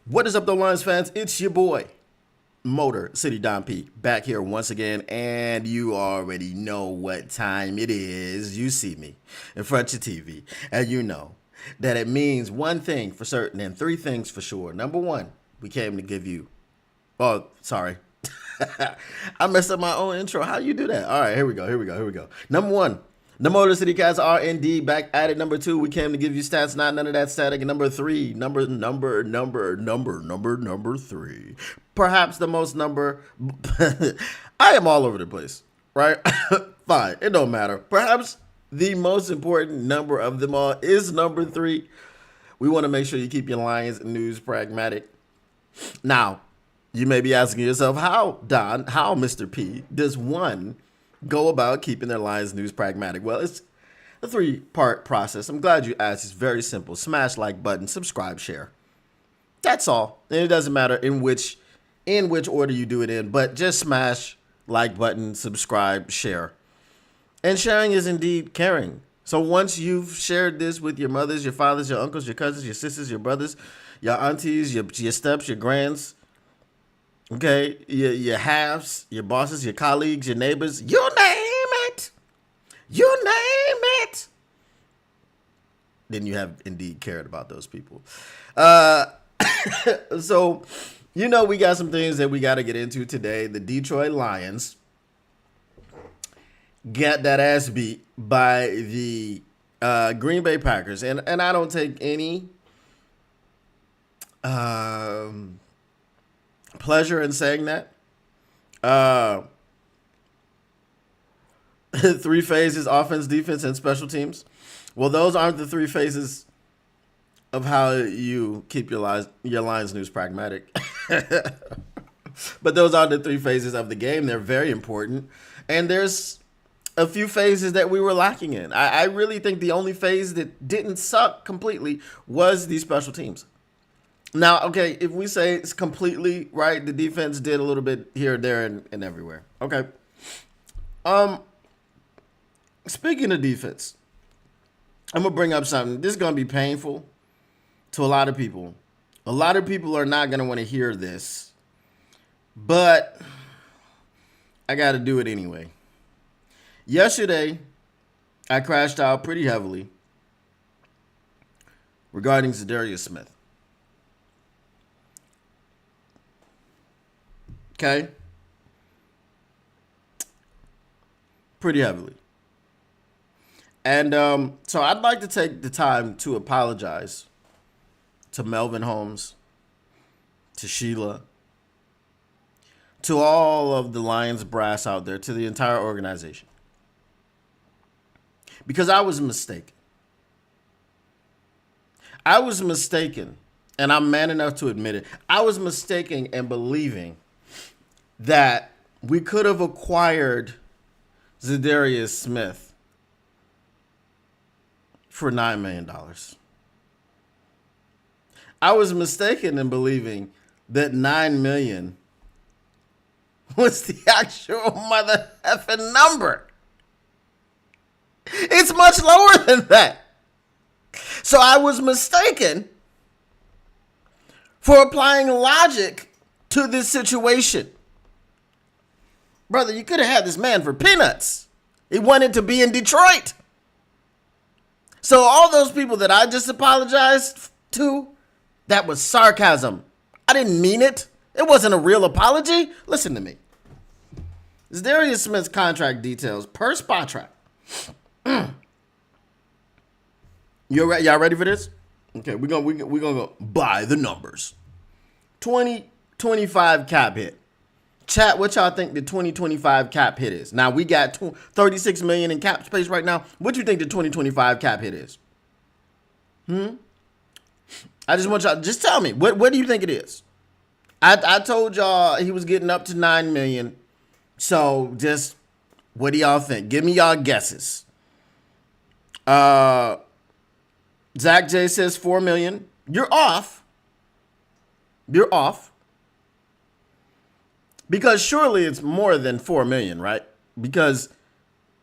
What is up, though, Lions fans? It's your boy, Motor City Don P, back here once again, and you already know what time it is. You see me in front of your TV, and you know that it means one thing for certain and three things for sure. Number one, we came to give you. Oh, sorry. I messed up my own intro. How you do that? All right, here we go. Number one, the Motor City Cats are indeed back at it. Number two, we came to give you stats, not none of that static. And number three, number three. Perhaps the most number. I am all over the place, right? Fine, it don't matter. Perhaps the most important number of them all is number three. We want to make sure you keep your Lions news pragmatic. Now, you may be asking yourself, how, Don, how, Mr. P, does one go about keeping their Lions news pragmatic? Well, it's a three-part process. I'm glad you asked. It's very simple. Smash like button, subscribe, share. That's all. And it doesn't matter in which order you do it in, but just smash like button, subscribe, share. And sharing is indeed caring. So once you've shared this with your mothers, your fathers, your uncles, your cousins, your sisters, your brothers, your aunties, your steps, your grands, okay, your halves, your bosses, your colleagues, your neighbors, you name it. You name it. Then you have indeed cared about those people. So, you know, we got some things that we got to get into today. The Detroit Lions got that ass beat by the Green Bay Packers. And I don't take any pleasure in saying that. Three phases: offense, defense, and special teams. Well, those aren't the three phases of how you keep your Lions news pragmatic. But those are the three phases of the game. They're very important. And there's a few phases that we were lacking in. I really think the only phase that didn't suck completely was the special teams. Now, okay, if we say it's completely right, the defense did a little bit here, there, and everywhere. Okay. Speaking of defense, I'm going to bring up something. This is going to be painful to a lot of people. A lot of people are not going to want to hear this, but I got to do it anyway. Yesterday, I crashed out pretty heavily regarding Za'Darius Smith. Okay? Pretty heavily. And so I'd like to take the time to apologize to Melvin Holmes, to Sheila, to all of the Lions brass out there, to the entire organization. Because I was mistaken. I was mistaken, and I'm man enough to admit it. I was mistaken in believing that we could have acquired Za'Darius Smith for $9 million. I was mistaken in believing that $9 million was the actual mother effing number. It's much lower than that. So I was mistaken for applying logic to this situation. Brother, you could have had this man for peanuts. He wanted to be in Detroit. So all those people that I just apologized to, that was sarcasm. I didn't mean it. It wasn't a real apology. Listen to me. Za'Darius Smith's contract details per Spotrac. Y'all ready for this? Okay, we're gonna go by the numbers. 2025 cap hit. Chat, what y'all think the 2025 cap hit is? Now, we got $36 million in cap space right now. What do you think the 2025 cap hit is? I just want y'all, just tell me. What do you think it is? I told y'all he was getting up to $9 million. So, just, what do y'all think? Give me y'all guesses. Zach J says $4 million. You're off. You're off. Because surely it's more than $4 million, right? Because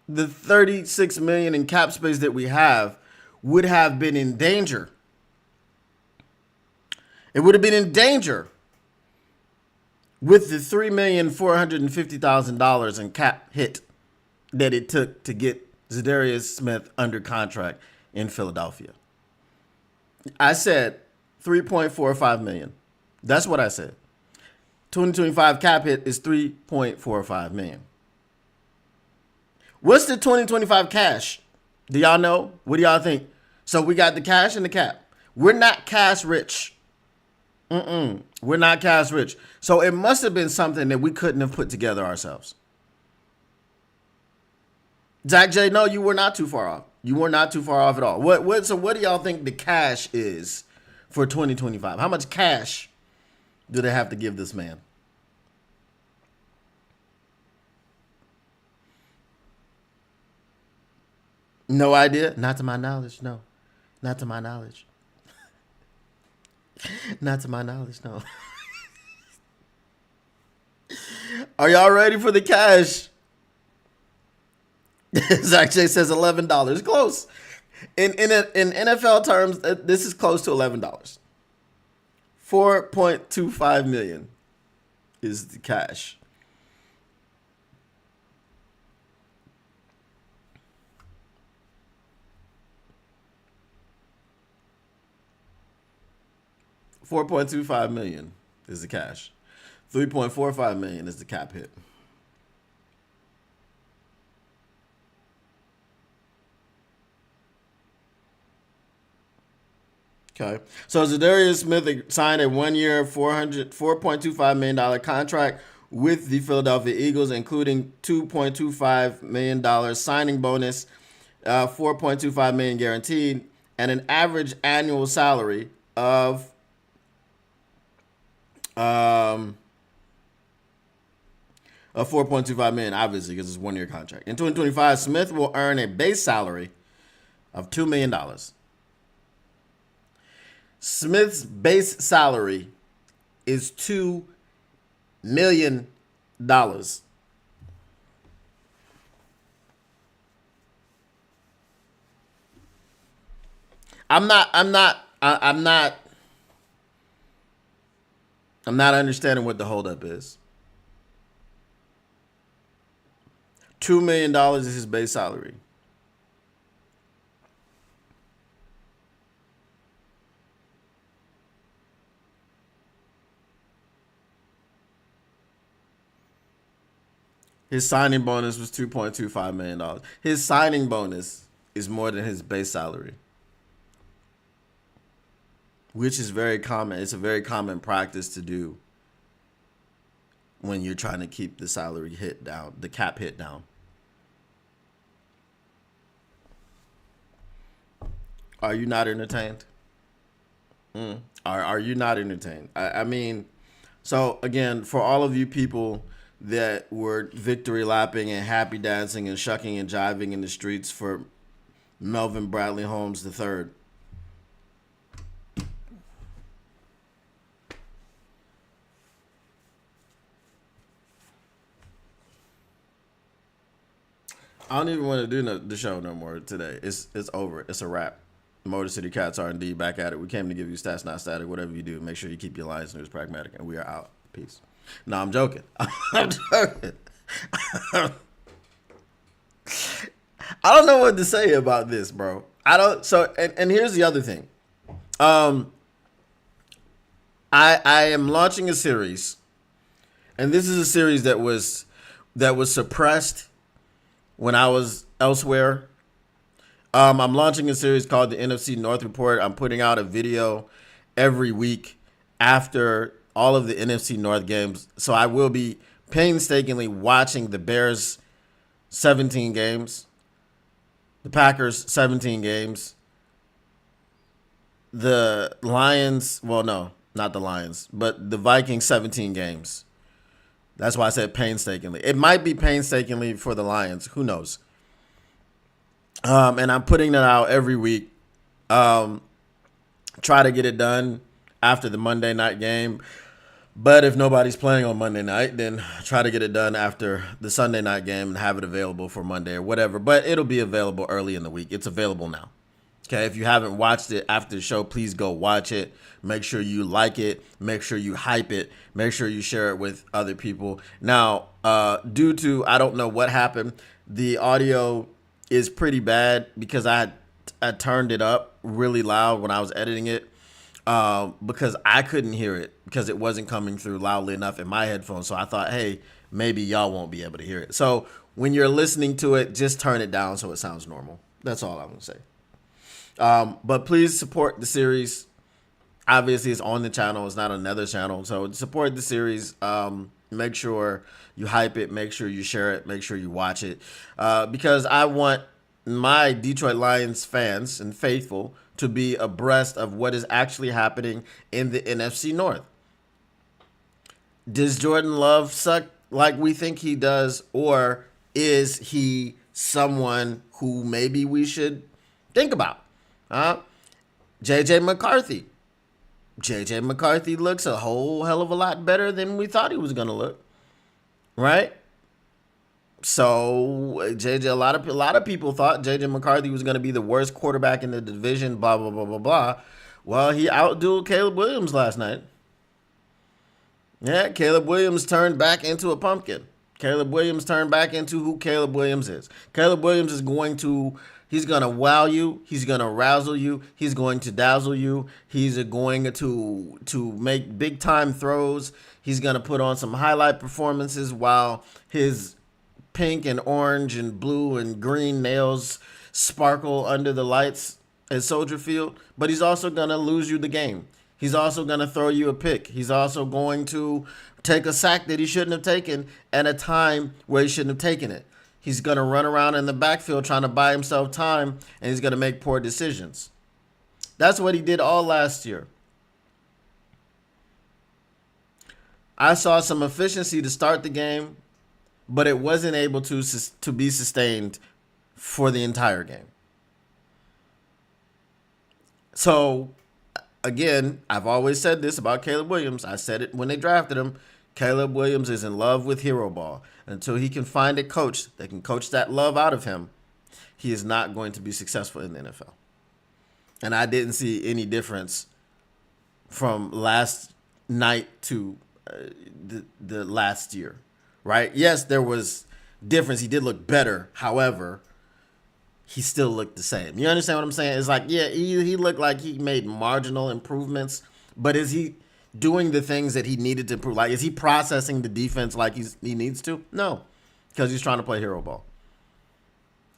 the $36 million in cap space that we have would have been in danger It would have been in danger with the $3,450,000 in cap hit that it took to get Za'Darius Smith under contract in Philadelphia. I said $3.45 million. That's what I said. 2025 cap hit is $3.45 million. What's the 2025 cash? Do y'all know? What do y'all think? So we got the cash and the cap. We're not cash rich. We're not cash rich. So it must have been something that we couldn't have put together ourselves. Zach J, no, you were not too far off. You were not too far off at all. So what do y'all think the cash is for 2025? How much cash do they have to give this man? No idea? Not to my knowledge, no. Not to my knowledge. Not to my knowledge, no. Are y'all ready for the cash? Zach J says $11. Close. In NFL terms, this is close to $11. $4.25 million is the cash. $4.25 million is the cash. $3.45 million is the cap hit. Okay. So Za'Darius Smith signed a 1-year, $4.25 million contract with the Philadelphia Eagles, including $2.25 million signing bonus, $4.25 million guaranteed, and an average annual salary of $4.25 million, obviously, because it's a 1-year contract. In 2025, Smith will earn a base salary of $2 million. Smith's base salary is $2 million. I'm not understanding what the holdup is. $2 million is his base salary. His signing bonus was $2.25 million. His signing bonus is more than his base salary, which is very common. It's a very common practice to do when you're trying to keep the salary hit down, the cap hit down. Are you not entertained? Are you not entertained? I mean, so again, for all of you people that were victory lapping and happy dancing and shucking and jiving in the streets for Melvin Bradley Holmes III, I don't even want to do the show no more today. It's over. It's a wrap. Motor City Cats R&D back at it. We came to give you stats, not static. Whatever you do, make sure you keep your Lions News pragmatic, and we are out. Peace. No, I'm joking. I'm joking. I don't know what to say about this, bro. I don't. So, and here's the other thing. I am launching a series, and this is a series that was suppressed when I was elsewhere. I'm launching a series called the NFC North Report. I'm putting out a video every week after all of the NFC North games. So I will be painstakingly watching the Bears 17 games, the Packers 17 games, the Lions, well, no, not the Lions, but the Vikings 17 games. That's why I said painstakingly. It might be painstakingly for the Lions. Who knows? And I'm putting that out every week. Try to get it done after the Monday night game. But if nobody's playing on Monday night, then try to get it done after the Sunday night game and have it available for Monday or whatever. But it'll be available early in the week. It's available now. Okay, if you haven't watched it after the show, please go watch it. Make sure you like it. Make sure you hype it. Make sure you share it with other people. Now, due to I don't know what happened, the audio is pretty bad because I turned it up really loud when I was editing it, because I couldn't hear it because it wasn't coming through loudly enough in my headphones. So I thought, hey, maybe y'all won't be able to hear it. So when you're listening to it, just turn it down so it sounds normal. That's all I'm gonna say. But please support the series. Obviously, it's on the channel. It's not another channel. So support the series. Make sure you hype it. Make sure you share it. Make sure you watch it. Because I want my Detroit Lions fans and faithful to be abreast of what is actually happening in the NFC North. Does Jordan Love suck like we think he does? Or is he someone who maybe we should think about? JJ McCarthy. JJ McCarthy looks a whole hell of a lot better than we thought he was going to look. Right? So JJ, a lot of people thought JJ McCarthy was going to be the worst quarterback in the division, blah, blah, blah, blah, blah. Well, he outdueled Caleb Williams last night. Yeah, Caleb Williams turned back into a pumpkin. Caleb Williams turned back into who Caleb Williams is. Caleb Williams is he's going to wow you. He's going to razzle you. He's going to dazzle you. He's going to make big time throws. He's going to put on some highlight performances while his pink and orange and blue and green nails sparkle under the lights at Soldier Field. But he's also going to lose you the game. He's also going to throw you a pick. He's also going to take a sack that he shouldn't have taken at a time where he shouldn't have taken it. He's going to run around in the backfield trying to buy himself time, and he's going to make poor decisions. That's what he did all last year. I saw some efficiency to start the game, but it wasn't able to be sustained for the entire game. So, again, I've always said this about Caleb Williams. I said it when they drafted him. Caleb Williams is in love with hero ball. Until he can find a coach that can coach that love out of him, he is not going to be successful in the NFL. And I didn't see any difference from last night to the last year, right? Yes, there was difference. He did look better. However, he still looked the same. You understand what I'm saying? It's like, yeah, he looked like he made marginal improvements, but is he doing the things that he needed to improve? Like, is he processing the defense like he needs to? No, because he's trying to play hero ball.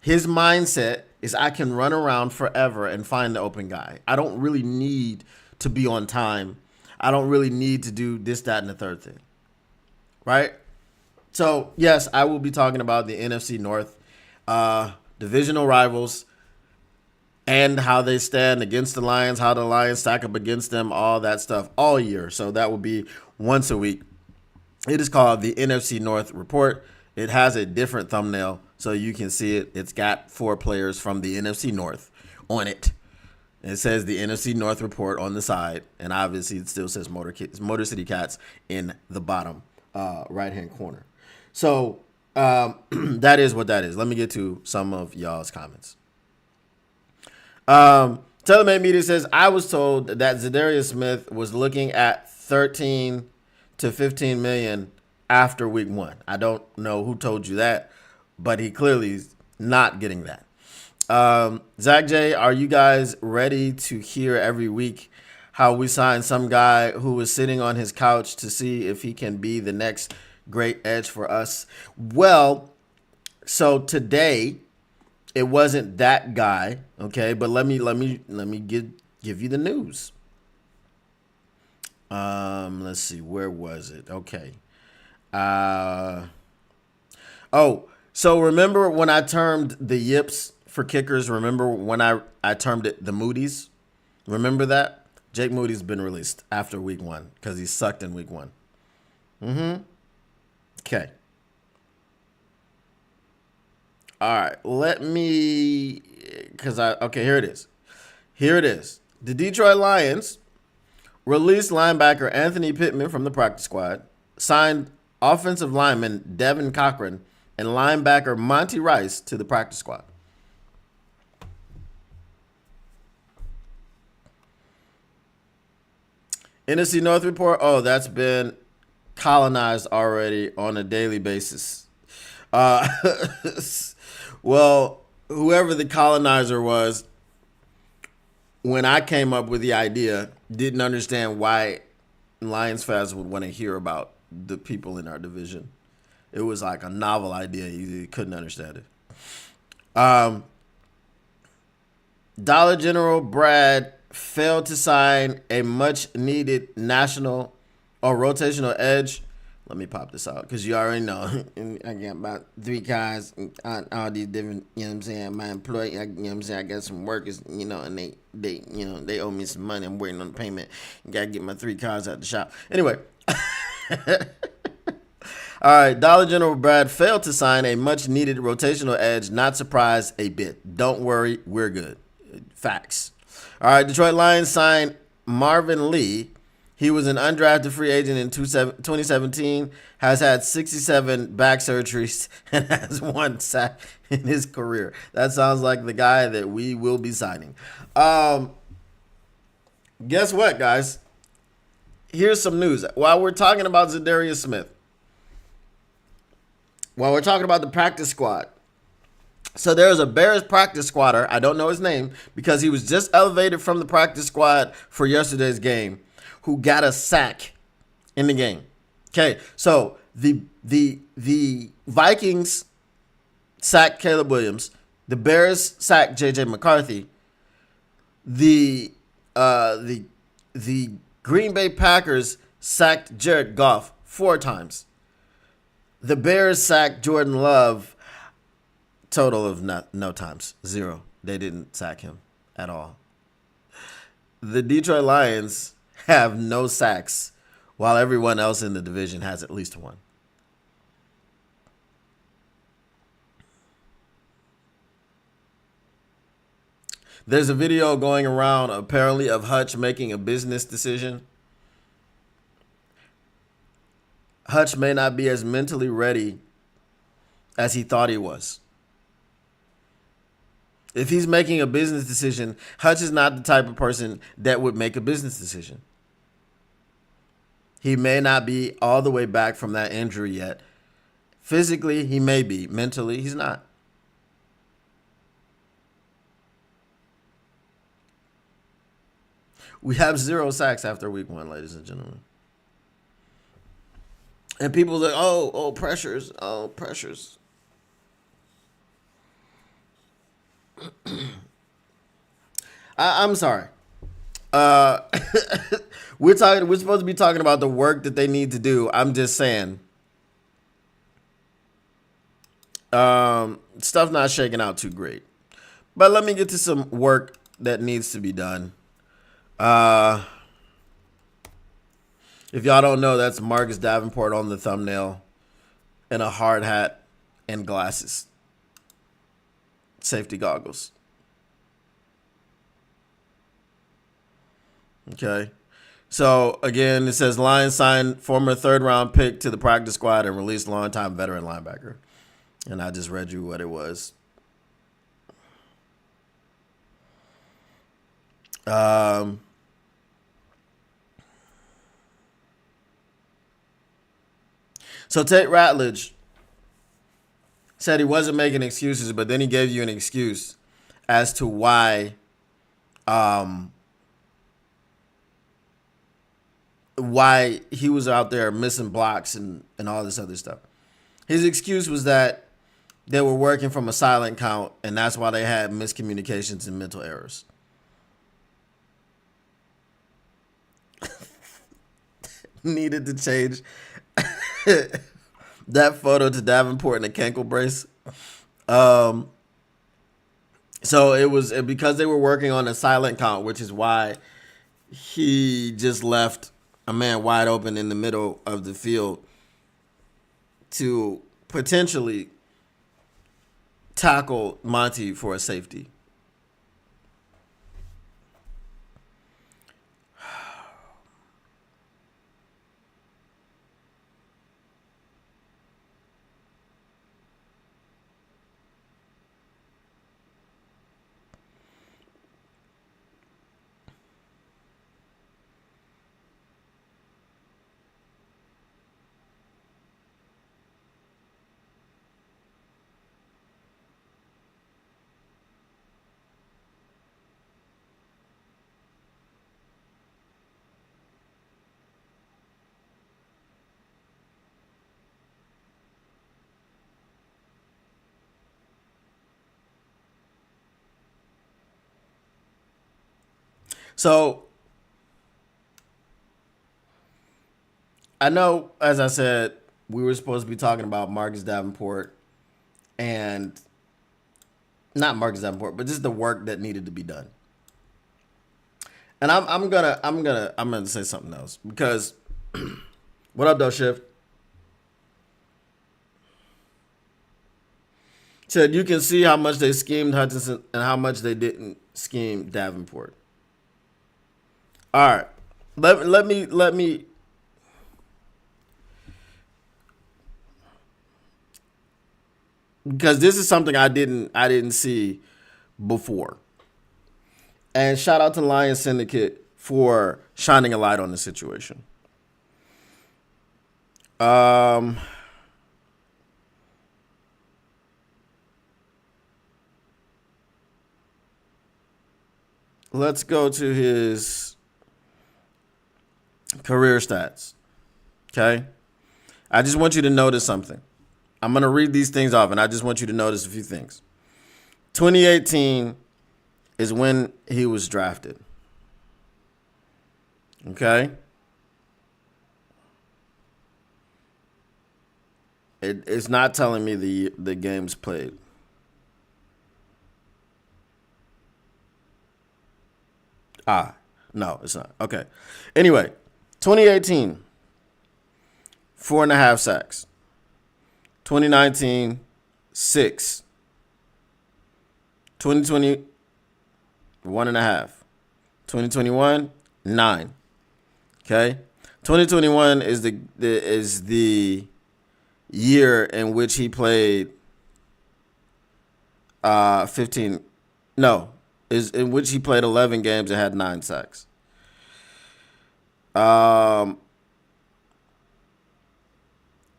His mindset is, I can run around forever and find the open guy. I don't really need to be on time. I don't really need to do this, that, and the third thing. Right? So, yes, I will be talking about the NFC North divisional rivals and how they stand against the Lions, how the Lions stack up against them, all that stuff all year. So that will be once a week. It is called the NFC North Report. It has a different thumbnail so you can see it. It's got 4 players from the NFC North on it. It says the NFC North Report on the side, and obviously it still says Motor City Cats in the bottom right-hand corner. So that is what that is. Let me get to some of y'all's comments. Telemate Media says, I was told that Zadarius Smith was looking at 13 to 15 million after week 1. I don't know who told you that, but he clearly is not getting that. Zach J, are you guys ready to hear every week how we sign some guy who was sitting on his couch to see if he can be the next great edge for us? Well, so today it wasn't that guy, okay? But let me give you the news. Let's see, where was it? Okay. So remember when I termed the yips for kickers? Remember when I termed it the Moody's? Remember that? Jake Moody's been released after week 1 because he sucked in week 1. Okay. All right, here it is. Here it is. The Detroit Lions released linebacker Anthony Pittman from the practice squad, signed offensive lineman Devin Cochran and linebacker Monty Rice to the practice squad. NFC North report. Oh, that's been colonized already on a daily basis. Uh, well, whoever the colonizer was, when I came up with the idea, didn't understand why Lions fans would want to hear about the people in our division. It was like a novel idea. You couldn't understand it. Dollar General Brad failed to sign a much needed national or rotational edge. Let me pop this out because you already know. I got about 3 cars, all these different, you know what I'm saying? My employee, you know what I'm saying? I got some workers, and they owe me some money. I'm waiting on the payment. Got to get my 3 cars out the shop. Anyway. All right, Dollar General Brad failed to sign a much needed rotational edge. Not surprised a bit. Don't worry, we're good. Facts. All right, Detroit Lions signed Marvin Lee. He was an undrafted free agent in 2017, has had 67 back surgeries, and has 1 sack in his career. That sounds like the guy that we will be signing. Guess what, guys? Here's some news. While we're talking about Zadarius Smith, while we're talking about the practice squad, so there's a Bears practice squatter. I don't know his name because he was just elevated from the practice squad for yesterday's game, who got a sack in the game. Okay, so the Vikings sacked Caleb Williams. The Bears sacked J.J. McCarthy. The Green Bay Packers sacked Jared Goff 4 times. The Bears sacked Jordan Love total of no times. 0. They didn't sack him at all. The Detroit Lions have no sacks, while everyone else in the division has at least 1. There's a video going around apparently of Hutch making a business decision. Hutch may not be as mentally ready as he thought he was. If he's making a business decision, Hutch is not the type of person that would make a business decision. He may not be all the way back from that injury yet. Physically, he may be. Mentally, he's not. We have 0 sacks after week 1, ladies and gentlemen. And people are like, oh, pressures. I'm sorry. We're supposed to be talking about the work that they need to do. I'm just saying. Stuff not shaking out too great. But let me get to some work that needs to be done. If y'all don't know, that's Marcus Davenport on the thumbnail in a hard hat and glasses. Safety goggles. Okay. So, again, it says Lions signed former 3rd-round pick to the practice squad and released longtime veteran linebacker. And I just read you what it was. So Tate Ratledge said he wasn't making excuses, but then he gave you an excuse as to why he was out there missing blocks and all this other stuff. His excuse was that they were working from a silent count, and that's why they had miscommunications and mental errors. Needed to change that photo to Davenport in a cankle brace. So it was because they were working on a silent count, which is why he just left a man wide open in the middle of the field to potentially tackle Monty for a safety. So I know, as I said, we were supposed to be talking about Marcus Davenport and not Marcus Davenport, but just the work that needed to be done. And I'm gonna say something else because what up, though, Shift? Said you can see how much they schemed Hutchinson and how much they didn't scheme Davenport. All right, let me because this is something I didn't see before. And shout out to Lion Syndicate for shining a light on the situation. Um, let's go to his career stats. Okay. I just want you to notice something. I'm going to read these things off, and I just want you to notice a few things. 2018 is when he was drafted. Okay. It's not telling me the games played. No, it's not. Okay. Anyway, 2018, 4.5 sacks. 2019, 6. 2020, 1.5. 2021, 9. Okay. 2021 is the year in which he played 15. No, is in which he played 11 games and had 9 sacks.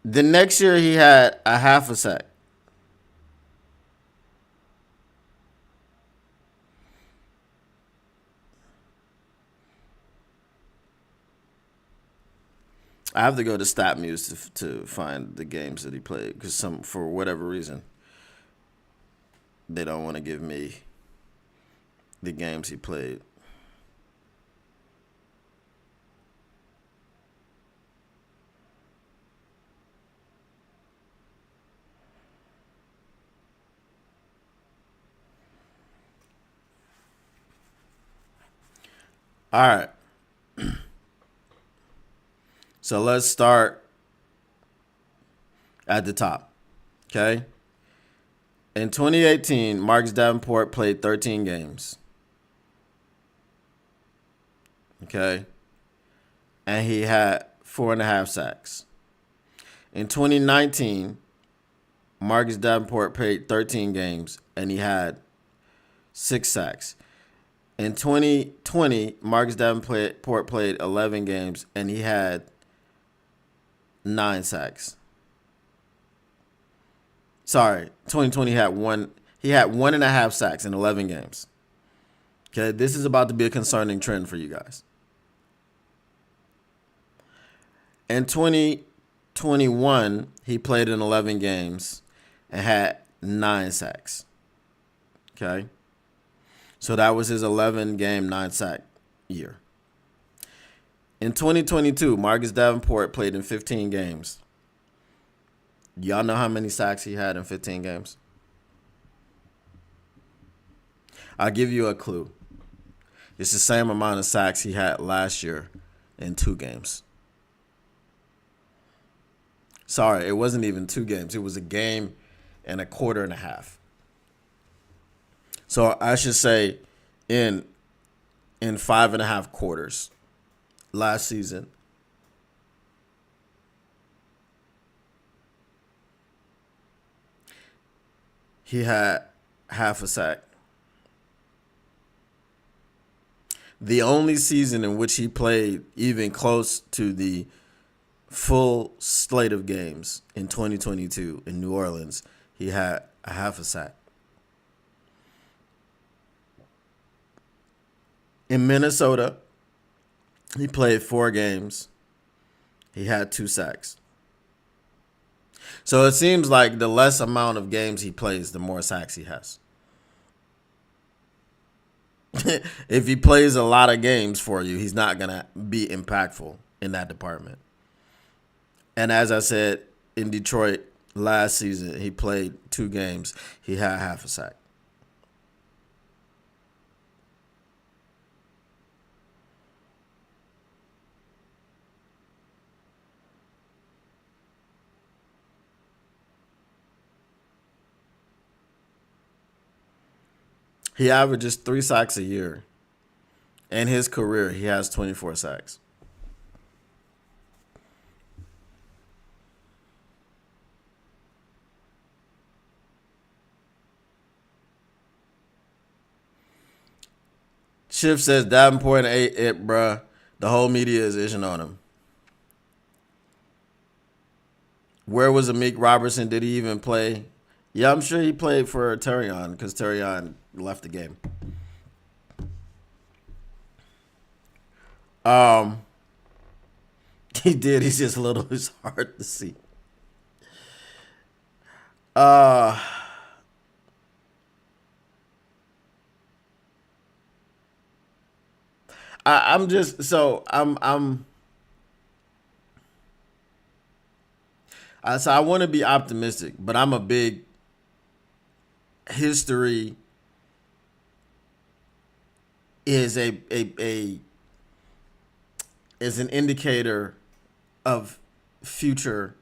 The next year he had a half a sack. I have to go to StatMuse to find the games that he played because for whatever reason they don't want to give me the games he played. All right. So let's start at the top. Okay. In 2018, Marcus Davenport played 13 games. Okay. And he had 4.5 sacks. In 2019, Marcus Davenport played 13 games and he had 6 sacks. In 2020, Marcus Davenport played 11 games and he had 9 sacks. Sorry, 2020 had one. He had 1.5 sacks in 11 games. Okay, this is about to be a concerning trend for you guys. In 2021, he played in 11 games and had 9 sacks. Okay, so that was his 11-game, 9-sack year. In 2022, Marcus Davenport played in 15 games. Y'all know how many sacks he had in 15 games? I'll give you a clue. It's the same amount of sacks he had last year in 2 games. Sorry, it wasn't even 2 games. It was a game and a quarter and a half. So I should say in 5.5 quarters last season, he had half a sack. The only season in which he played even close to the full slate of games in 2022 in New Orleans, he had a half a sack. In Minnesota, he played 4 games. He had 2 sacks. So it seems like the less amount of games he plays, the more sacks he has. If he plays a lot of games for you, he's not going to be impactful in that department. And as I said, in Detroit last season, he played 2 games. He had half a sack. He averages 3 sacks a year. In his career, he has 24 sacks. Schiff says Davenport ain't it, bruh. The whole media is itching on him. Where was Amik Robertson? Did he even play? Yeah, I'm sure he played for Terrion because Terrion left the game. Um, he did. He's just a little. It's hard to see. Uh, I'm just so so I want to be optimistic, but I'm a big history is a is an indicator of future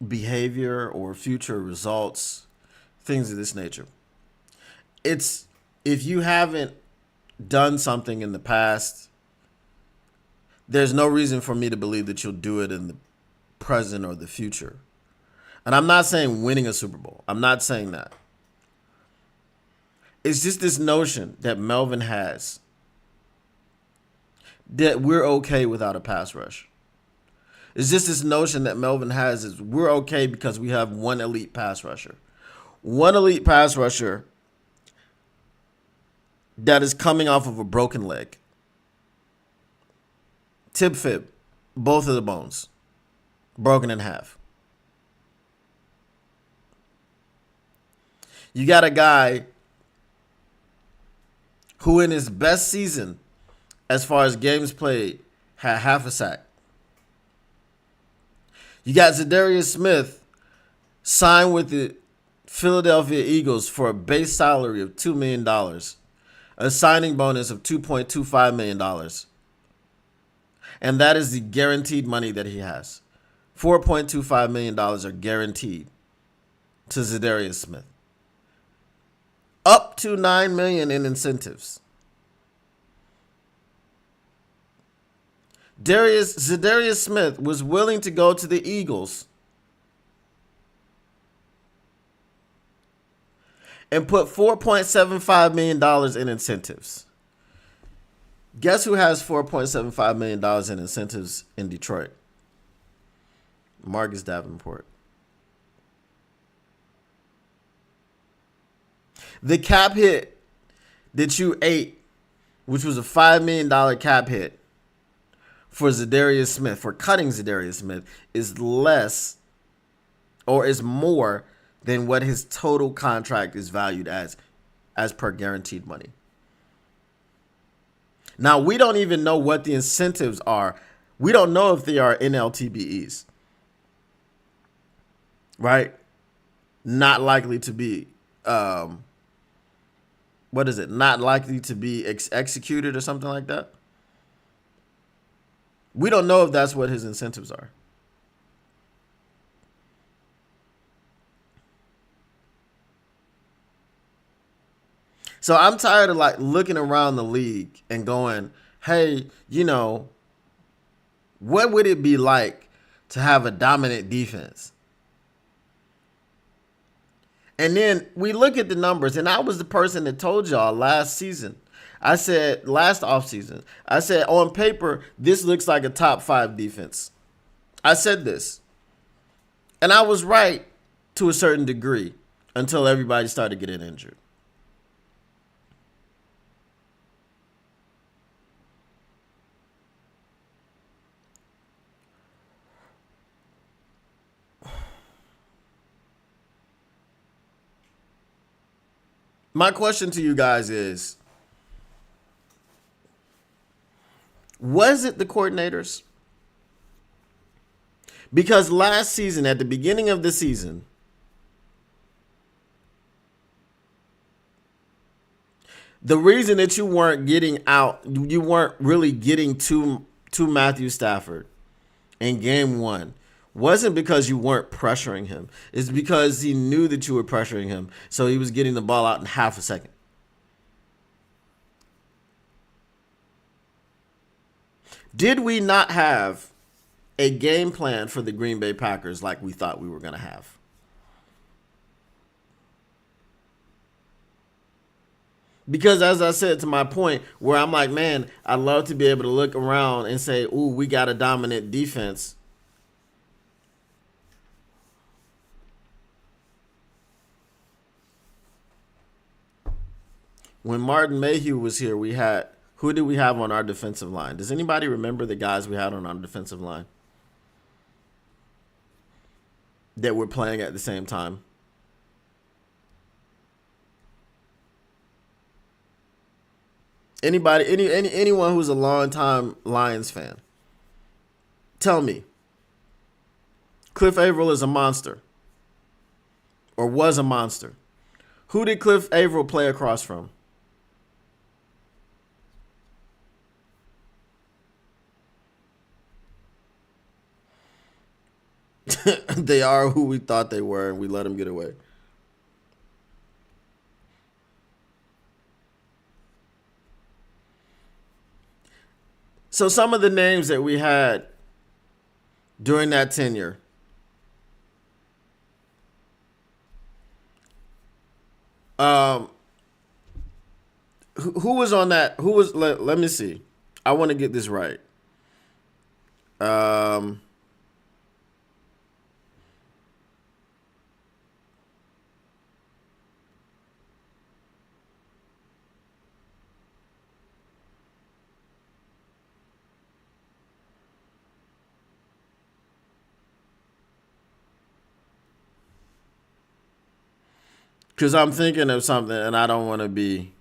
behavior or future results, things of this nature. It's if you haven't done something in the past, there's no reason for me to believe that you'll do it in the present or the future. And I'm not saying winning a Super Bowl. I'm not saying that. It's just this notion that Melvin has that we're okay without a pass rush. It's just this notion that Melvin has is we're okay because we have one elite pass rusher. One elite pass rusher that is coming off of a broken leg. Tib fib, both of the bones, broken in half. You got a guy who in his best season, as far as games played, had half a sack. You got Zadarius Smith signed with the Philadelphia Eagles for a base salary of $2 million, a signing bonus of $2.25 million. And that is the guaranteed money that he has. $4.25 million are guaranteed to Zadarius Smith. Up to $9 million in incentives. Zadarius Smith was willing to go to the Eagles and put $4.75 million in incentives. Guess who has $4.75 million in incentives in Detroit? Marcus Davenport. The cap hit that you ate, which was a $5 million cap hit for Zadarius Smith, for cutting Zadarius Smith, is less or is more than what his total contract is valued as per guaranteed money. Now, we don't even know what the incentives are. We don't know if they are NLTBEs. Right? Not likely to be, what is it? Not likely to be executed or something like that. We don't know if that's what his incentives are. So I'm tired of like looking around the league and going, hey, what would it be like to have a dominant defense? And then we look at the numbers, and I was the person that told y'all last season. I said last offseason, I said on paper, this looks like a top 5 defense. I said this. And I was right to a certain degree until everybody started getting injured. My question to you guys is, Was it the coordinators? Because last season, at the beginning of the season, the reason that you weren't getting out, you weren't really getting to Matthew Stafford in game one, wasn't because you weren't pressuring him. It's because he knew that you were pressuring him, so he was getting the ball out in half a second. Did we not have a game plan for the Green Bay Packers like we thought we were going to have? Because as I said, to my point where I'm like, man, I'd love to be able to look around and say, ooh, we got a dominant defense. When Martin Mayhew was here, who did we have on our defensive line? Does anybody remember the guys we had on our defensive line that were playing at the same time? Anyone who's a longtime Lions fan, tell me. Cliff Averill is a monster, or was a monster. Who did Cliff Averill play across from? They are who we thought they were, and we let them get away. So some of the names that we had during that tenure. Um, who was on that? Who was? Let me see. I want to get this right. Um, because I'm thinking of something, and I don't want to be.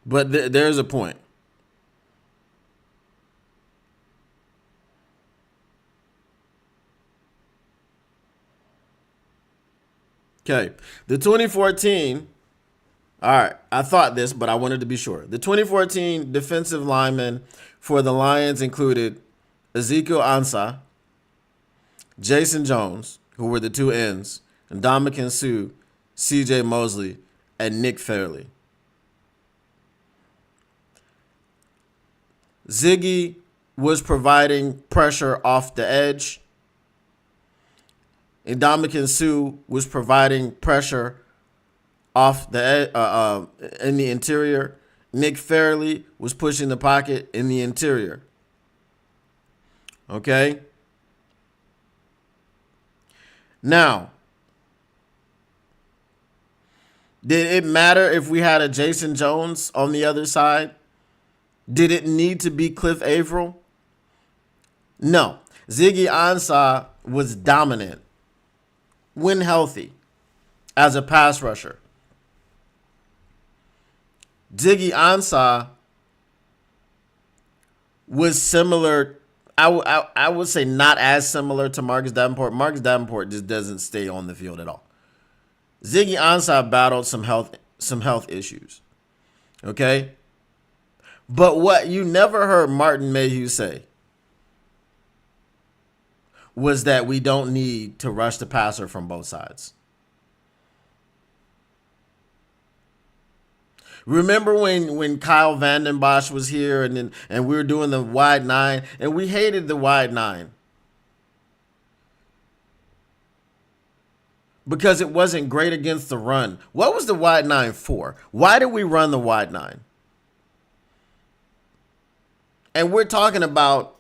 But there's a point. Okay, the 2014. All right, I thought this, but I wanted to be sure. The 2014 defensive linemen for the Lions included Ezekiel Ansah, Jason Jones, who were the two ends, and Ndamukong Suh, C.J. Mosley, and Nick Fairley. Ziggy was providing pressure off the edge. And Ndamukong Suh was providing pressure off the in the interior. Nick Fairley was pushing the pocket in the interior. Okay? Now, did it matter if we had a Jason Jones on the other side? Did it need to be Cliff Averill? No. Ziggy Ansah was dominant when healthy as a pass rusher. Ziggy Ansah was similar. I would say not as similar to Marcus Davenport. Marcus Davenport just doesn't stay on the field at all. Ziggy Ansah battled some health issues. Okay? But what you never heard Martin Mayhew say was that we don't need to rush the passer from both sides. Remember when Kyle Vanden Bosch was here and we were doing the wide nine, and we hated the wide nine because it wasn't great against the run. What was the wide nine for? Why did we run the wide nine? And we're talking about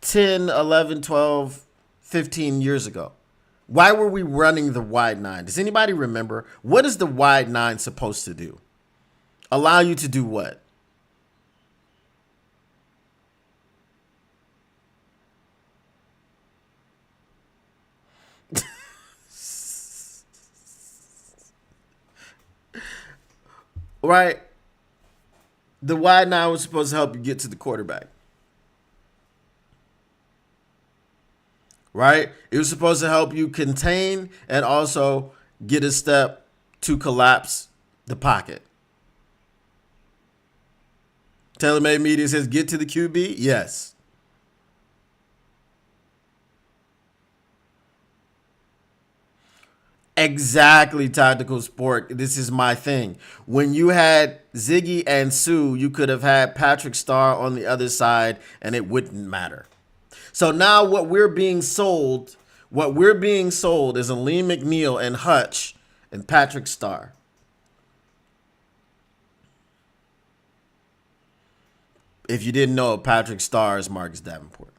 10, 11, 12, 15 years ago. Why were we running the wide nine? Does anybody remember? What is the wide nine supposed to do? Allow you to do what? right? The wide nine was supposed to help you get to the quarterback, right? It was supposed to help you contain and also get a step to collapse the pocket. TaylorMade Media says get to the QB. Yes. Exactly, tactical sport. This is my thing. When you had Ziggy and Sue, you could have had Patrick Starr on the other side and it wouldn't matter. So now what we're being sold is Aleem McNeil and Hutch and Patrick Starr. If you didn't know, Patrick Starr is Marcus Davenport.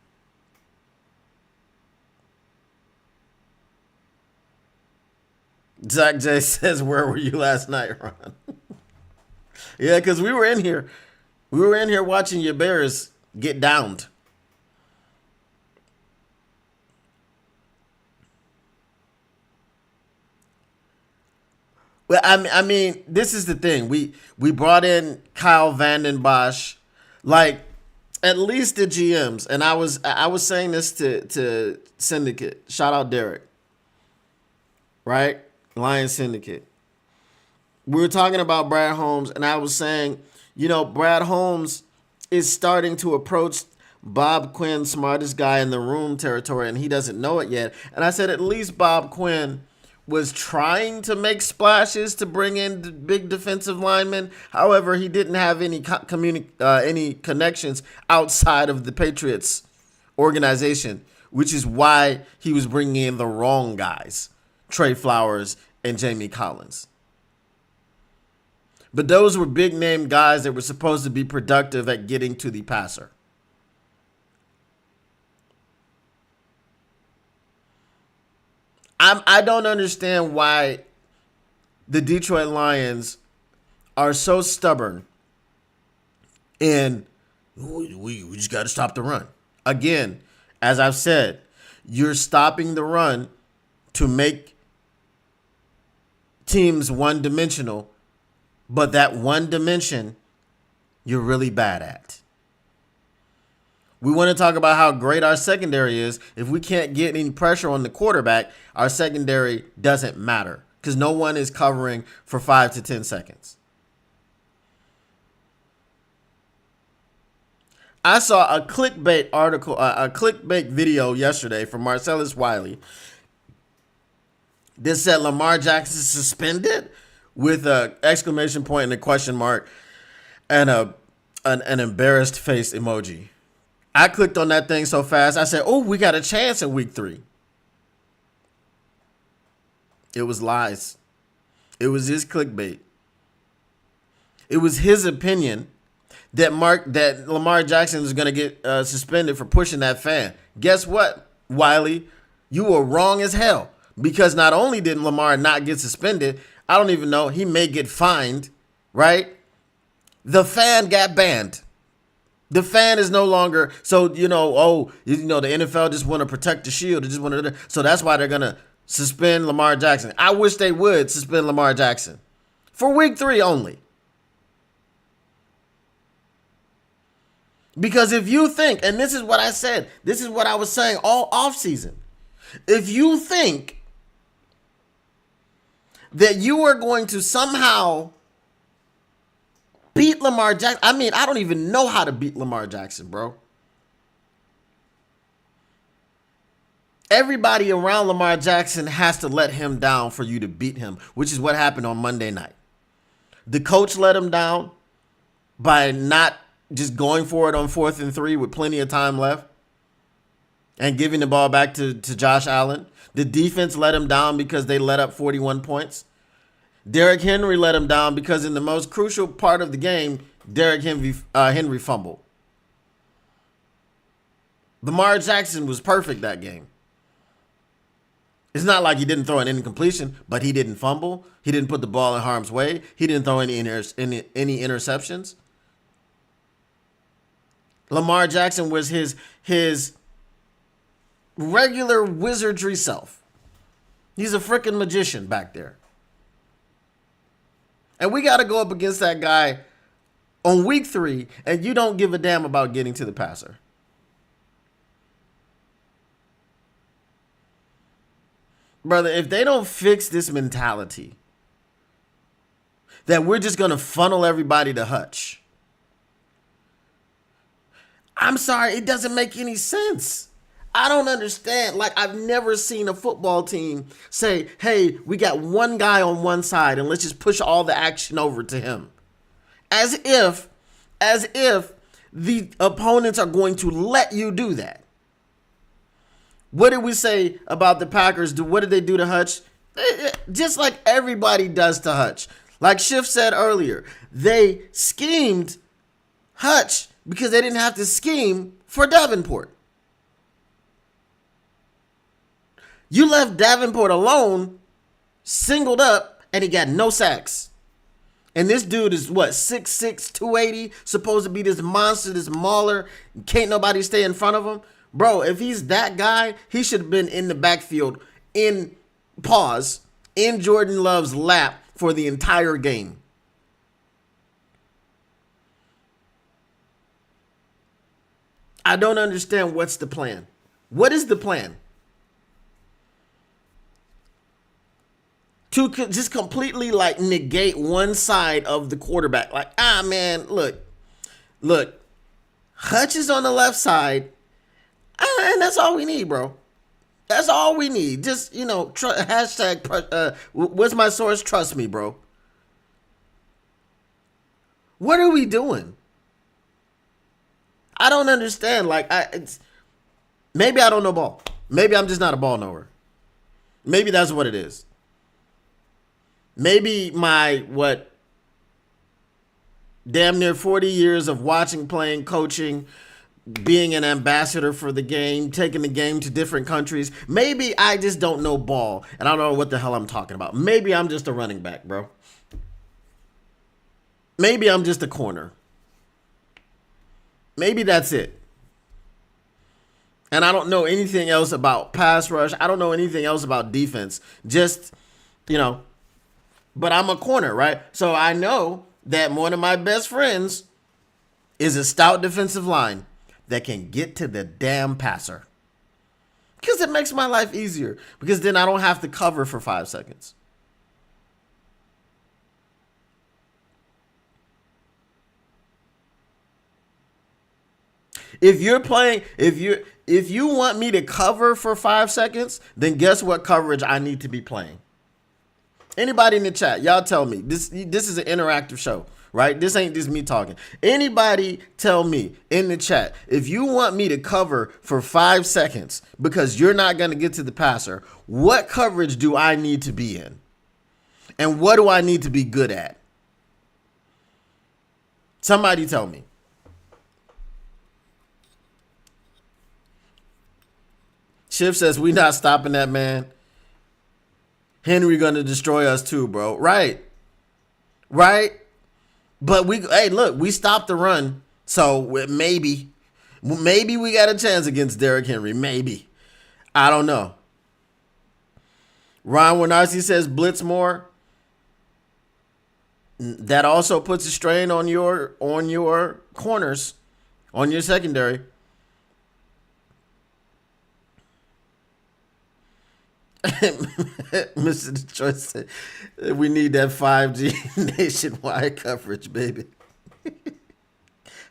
Zach J says, "Where were you last night, Ron?" Yeah, because we were in here. We were in here watching your Bears get downed. Well, I mean, this is the thing. We brought in Kyle Vanden Bosch, like at least the GMs, and I was saying this to Syndicate. Shout out Derek, right? Lion Syndicate. We were talking about Brad Holmes, and I was saying, Brad Holmes is starting to approach Bob Quinn, smartest guy in the room territory, and he doesn't know it yet. And I said, at least Bob Quinn was trying to make splashes to bring in big defensive linemen. However, he didn't have any connections outside of the Patriots organization, which is why he was bringing in the wrong guys, Trey Flowers and Jamie Collins. But those were big name guys that were supposed to be productive at getting to the passer. I don't understand why the Detroit Lions are so stubborn and we just got to stop the run. Again, as I've said, you're stopping the run to make teams one-dimensional, but that one dimension you're really bad at. We want to talk about how great our secondary is. If we can't get any pressure on the quarterback, our secondary doesn't matter because no one is covering for 5 to 10 seconds. I saw a clickbait article, a clickbait video yesterday from Marcellus Wiley that said Lamar Jackson suspended with an exclamation point and a question mark and an embarrassed face emoji. I clicked on that thing so fast, I said, "Oh, we got a chance in week 3." It was lies. It was his clickbait. It was his opinion that Lamar Jackson is going to get suspended for pushing that fan. Guess what, Wiley? You were wrong as hell because not only did Lamar not get suspended, I don't even know, he may get fined, right? The fan got banned. The fan is no longer, so, the NFL just want to protect the shield. So that's why they're going to suspend Lamar Jackson. I wish they would suspend Lamar Jackson for week 3 only. Because if you think, and this is what I said, this is what I was saying all offseason. If you think that you are going to somehow beat Lamar Jackson. I mean, I don't even know how to beat Lamar Jackson, bro. Everybody around Lamar Jackson has to let him down for you to beat him, which is what happened on Monday night. The coach let him down by not just going for it on 4th and 3 with plenty of time left and giving the ball back to Josh Allen. The defense let him down because they let up 41 points. Derrick Henry let him down because in the most crucial part of the game, Derrick Henry fumbled. Lamar Jackson was perfect that game. It's not like he didn't throw an incompletion, but he didn't fumble. He didn't put the ball in harm's way. He didn't throw any interceptions. Lamar Jackson was his regular wizardry self. He's a freaking magician back there. And we got to go up against that guy on week 3, and you don't give a damn about getting to the passer. Brother, if they don't fix this mentality that we're just going to funnel everybody to Hutch, I'm sorry, it doesn't make any sense. I don't understand. Like, I've never seen a football team say, hey, we got one guy on one side and let's just push all the action over to him. As if the opponents are going to let you do that. What did we say about the Packers? What did they do to Hutch? Just like everybody does to Hutch. Like Schiff said earlier, they schemed Hutch because they didn't have to scheme for Davenport. You left Davenport alone, singled up, and he got no sacks. And this dude is what, 6'6", 280, supposed to be this monster, this mauler. Can't nobody stay in front of him. Bro, if he's that guy, he should have been in the backfield in Jordan Love's lap for the entire game. I don't understand what's the plan. What is the plan? To just completely like negate one side of the quarterback. Like, man, look, Hutch is on the left side, and that's all we need, bro. That's all we need. Just, hashtag, what's my source? Trust me, bro. What are we doing? I don't understand. Like, maybe I don't know ball. Maybe I'm just not a ball knower. Maybe that's what it is. Maybe my, damn near 40 years of watching, playing, coaching, being an ambassador for the game, taking the game to different countries. Maybe I just don't know ball, and I don't know what the hell I'm talking about. Maybe I'm just a running back, bro. Maybe I'm just a corner. Maybe that's it. And I don't know anything else about pass rush. I don't know anything else about defense. Just, but I'm a corner, right? So I know that one of my best friends is a stout defensive line that can get to the damn passer. Because it makes my life easier. Because then I don't have to cover for 5 seconds. If you want me to cover for 5 seconds, then guess what coverage I need to be playing? Anybody in the chat, y'all tell me. This is an interactive show, right? This ain't just me talking. Anybody tell me in the chat, if you want me to cover for 5 seconds because you're not going to get to the passer, what coverage do I need to be in? And what do I need to be good at? Somebody tell me. Schiff says, we not stopping that, man. Henry gonna destroy us too, bro. Right. But we stopped the run, so maybe we got a chance against Derrick Henry. Maybe. I don't know. Ron Winarsi says blitz more. That also puts a strain on your corners, on your secondary. Mr. Detroit said, we need that 5G nationwide coverage, baby.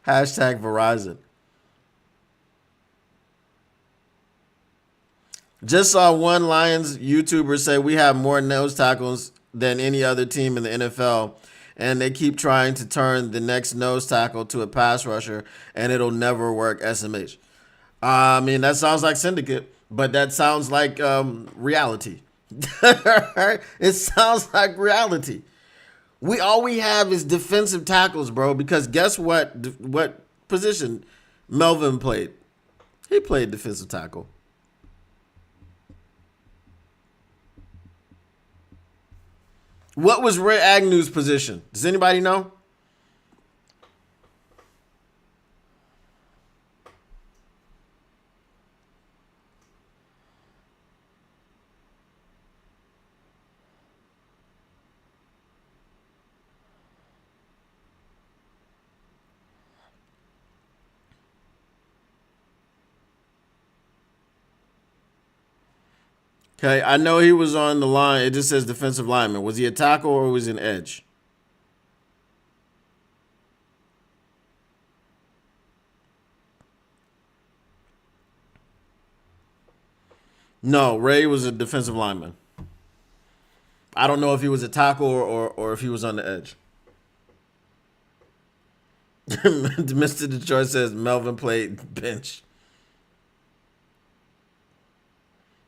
Hashtag Verizon. Just saw one Lions YouTuber say we have more nose tackles than any other team in the NFL, and they keep trying to turn the next nose tackle to a pass rusher, and it'll never work, SMH. I mean, that sounds like syndicate. But that sounds like reality. It sounds like reality. All we have is defensive tackles, bro. Because guess what? What position Melvin played? He played defensive tackle. What was Ray Agnew's position? Does anybody know? Okay, I know he was on the line. It just says defensive lineman. Was he a tackle or was he an edge? No, Ray was a defensive lineman. I don't know if he was a tackle or if he was on the edge. Mr. Detroit says Melvin played bench.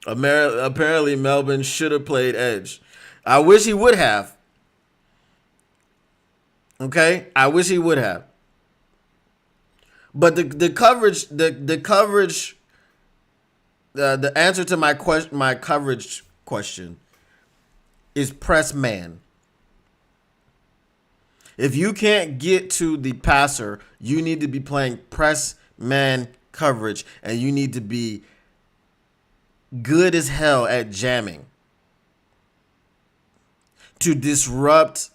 Apparently, Melvin should have played edge. I wish he would have. Okay, I wish he would have. But the coverage the answer to my coverage question is press man. If you can't get to the passer, you need to be playing press man coverage, and you need to be good as hell at jamming to disrupt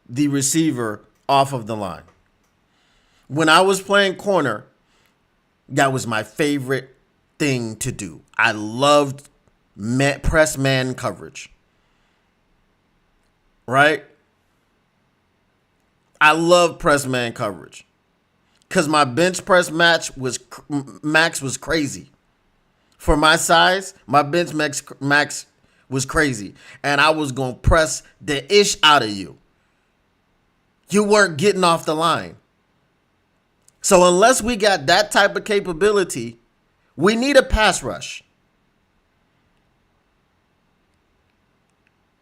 the receiver off of the line. When I was playing corner, that was my favorite thing to do. I loved press man coverage. Right? I love press man coverage because my bench press max was crazy. For my size, my bench max was crazy, and I was gonna press the ish out of you. You weren't getting off the line. So unless we got that type of capability, we need a pass rush.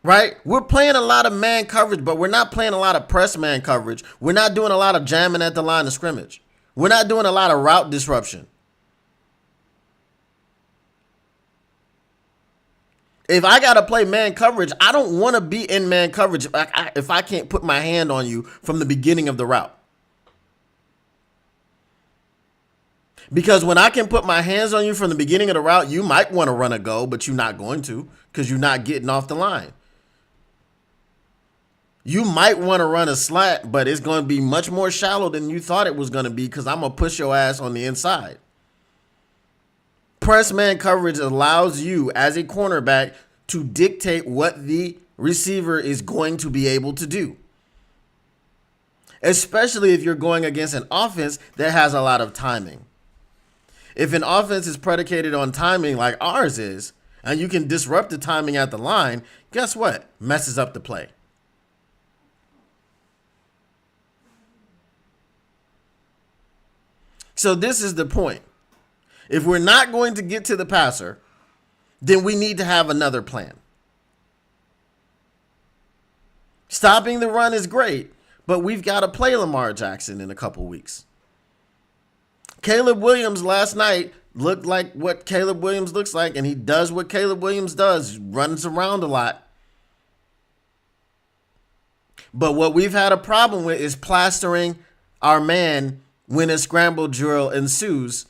Right? We're playing a lot of man coverage, but we're not playing a lot of press man coverage. We're not doing a lot of jamming at the line of scrimmage. We're not doing a lot of route disruption. If I got to play man coverage, I don't want to be in man coverage if I can't put my hand on you from the beginning of the route. Because when I can put my hands on you from the beginning of the route, you might want to run a go, but you're not going to because you're not getting off the line. You might want to run a slant, but it's going to be much more shallow than you thought it was going to be because I'm going to push your ass on the inside. Press man coverage allows you as a cornerback to dictate what the receiver is going to be able to do. Especially if you're going against an offense that has a lot of timing. If an offense is predicated on timing like ours is, and you can disrupt the timing at the line, guess what? Messes up the play. So this is the point. If we're not going to get to the passer, then we need to have another plan. Stopping the run is great, but we've got to play Lamar Jackson in a couple weeks. Caleb Williams last night looked like what Caleb Williams looks like, and he does what Caleb Williams does, runs around a lot. But what we've had a problem with is plastering our man when a scramble drill ensues,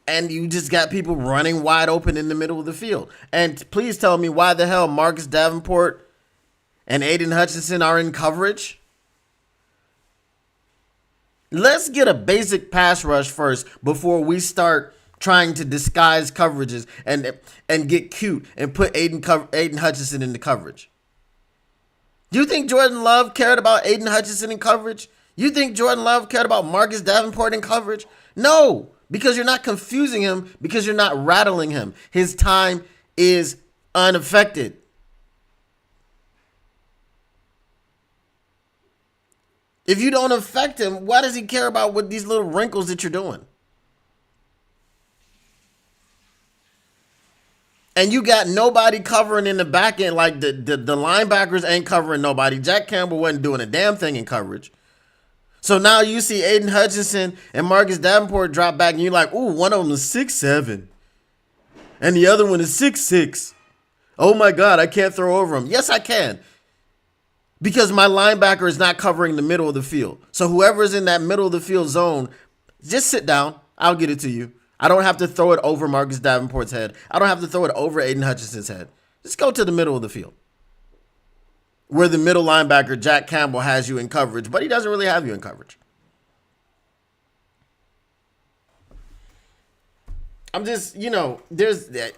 and you just got people running wide open in the middle of the field. And please tell me why the hell Marcus Davenport and Aiden Hutchinson are in coverage. Let's get a basic pass rush first before we start trying to disguise coverages and get cute and put Aiden Hutchinson into coverage. Do you think Jordan Love cared about Aiden Hutchinson in coverage? You think Jordan Love cared about Marcus Davenport in coverage? No, because you're not confusing him, because you're not rattling him. His time is unaffected. If you don't affect him, why does he care about what these little wrinkles that you're doing? And you got nobody covering in the back end, like the linebackers ain't covering nobody. Jack Campbell wasn't doing a damn thing in coverage. So now you see Aiden Hutchinson and Marcus Davenport drop back, and you're like, ooh, one of them is 6'7", and the other one is 6'6". Oh my God, I can't throw over him. Yes, I can. Because my linebacker is not covering the middle of the field. So whoever is in that middle of the field zone, just sit down. I'll get it to you. I don't have to throw it over Marcus Davenport's head. I don't have to throw it over Aiden Hutchinson's head. Just go to the middle of the field, where the middle linebacker, Jack Campbell, has you in coverage, but he doesn't really have you in coverage. I'm just, there's that.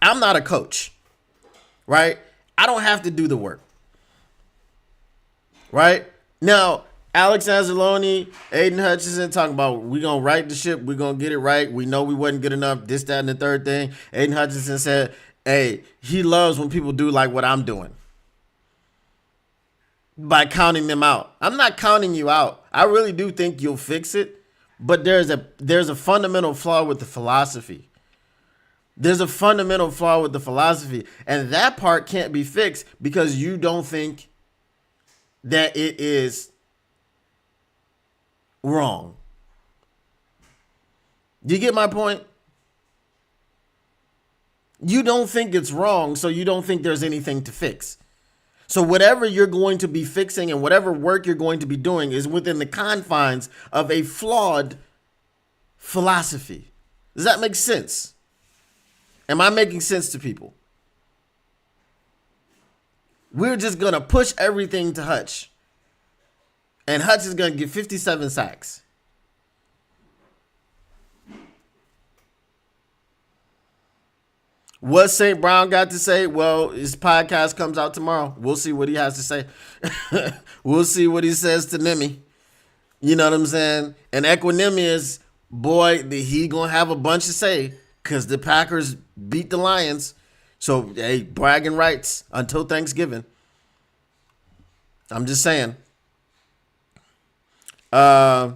I'm not a coach, right? I don't have to do the work, right? Now, Alex Anzalone, Aiden Hutchinson talking about we gonna right the ship, we gonna get it right. We know we wasn't good enough, this, that, and the third thing. Aiden Hutchinson said, hey, he loves when people do like what I'm doing by counting them out. I'm not counting you out. I really do think you'll fix it, but there's a fundamental flaw with the philosophy. There's a fundamental flaw with the philosophy, and that part can't be fixed because you don't think that it is wrong. Do you get my point? You don't think it's wrong, so you don't think there's anything to fix. So whatever you're going to be fixing and whatever work you're going to be doing is within the confines of a flawed philosophy. Does that make sense? Am I making sense to people? We're just going to push everything to Hutch. And Hutch is going to get 57 sacks. What St. Brown got to say? Well, his podcast comes out tomorrow. We'll see what he has to say. We'll see what he says to Nemi. You know what I'm saying? And Equanimous, boy, he going to have a bunch to say because the Packers beat the Lions. So, hey, bragging rights until Thanksgiving. I'm just saying. Let